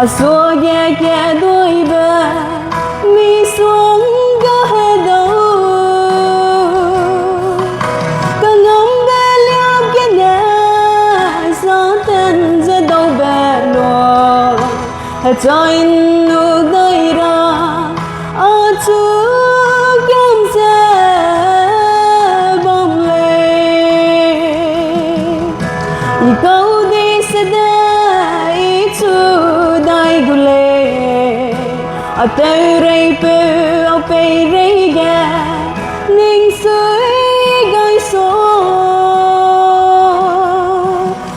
xua ghé ghé đôi bờ mi xuống có hết đâu cả ngắm bé liêu kia nè gió tên ra đâu bé lo hết cho in nụ đời ra ở chú kiếm sẽ bom lên câu đi sẽ đây chú đại gule ở tới đây bơ ở đây đây ga ninh suối gây số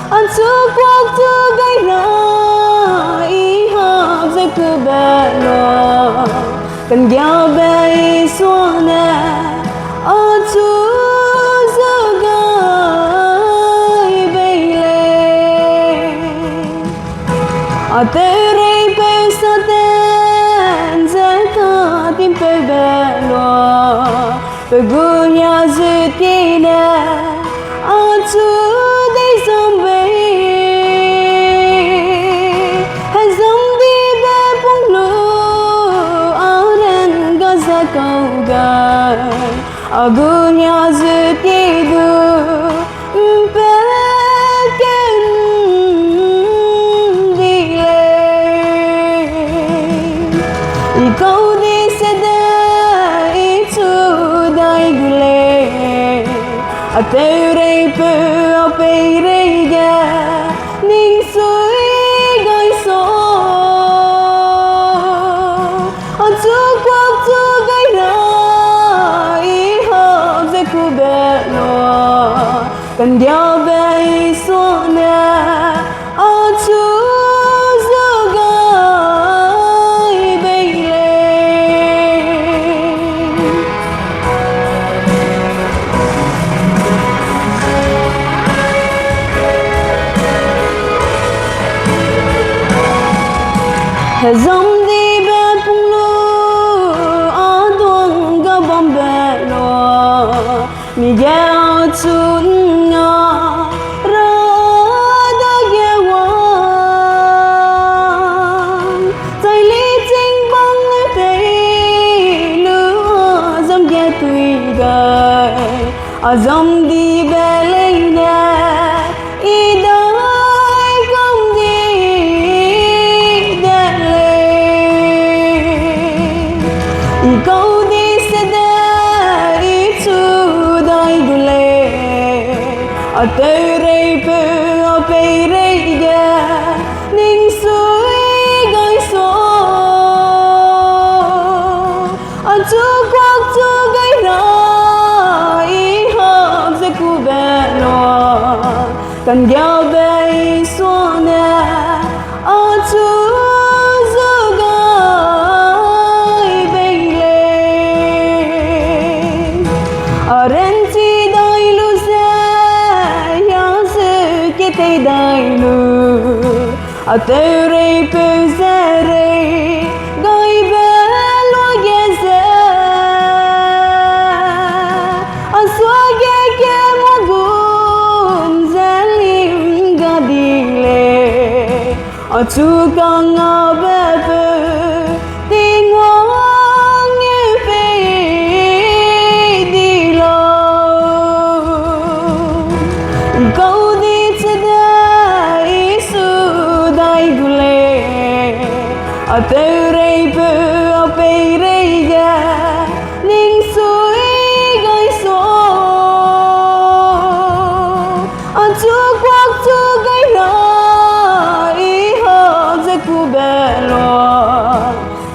anh chú quốc chú gây ra ý hợp sẽ cứ bé lo cần giao bé xuống nè ở chú giờ gây bay lên ở tới đây bé sao tên sẽ có tim bé bé lo bé gu nhà dự tí nè ở chú đây dòng bé hay dòng đi bé bông lũ ở đèn có ra cầu gà ở gu nhà dự tí đu bé kênh đi lên ý câu đi sẽ đây chú đại gule ở tới đây bơ ở đây đây ga ninh suối gây số ở chú quốc chú gây ra ý hợp sẽ cứ bé lo cần giao bé xuống nè ở chú giờ gây bay lên dòng đi bé bông lũ ở tuồng có bom bé lo mi gheo chút ngõ ra đã ghé hoàng tay lý chính băng ở đây lửa dòng ghé tùy gầy ở dòng đi bé lên nè ý đôi không đi đèn lên ý câu đi sẽ đây chú đại gule ở tới đây bơ ở đây đây ga ninh suối gây số ở chú quốc chú gây ra ý hợp sẽ cứ bé lo cần giao bé xuống nè ở chú giờ gây bay lên ở đến chi đời lu sẽ nhớ sự cái tay đời lu ở tới đây bơ sẽ đây gây bé lo ghé sẽ ở xóa ghé ghé mua gùm sẽ lim gà đi lệ ở chú con ngõ bé bơ tình hoang như về đi lâu câu đi sẽ đây su đại gule ở tới đây bơ ở đây đây ga ninh suối gây số ở chú quốc chú gây ra ý hợp sẽ cứ bé lo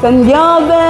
cần giao bé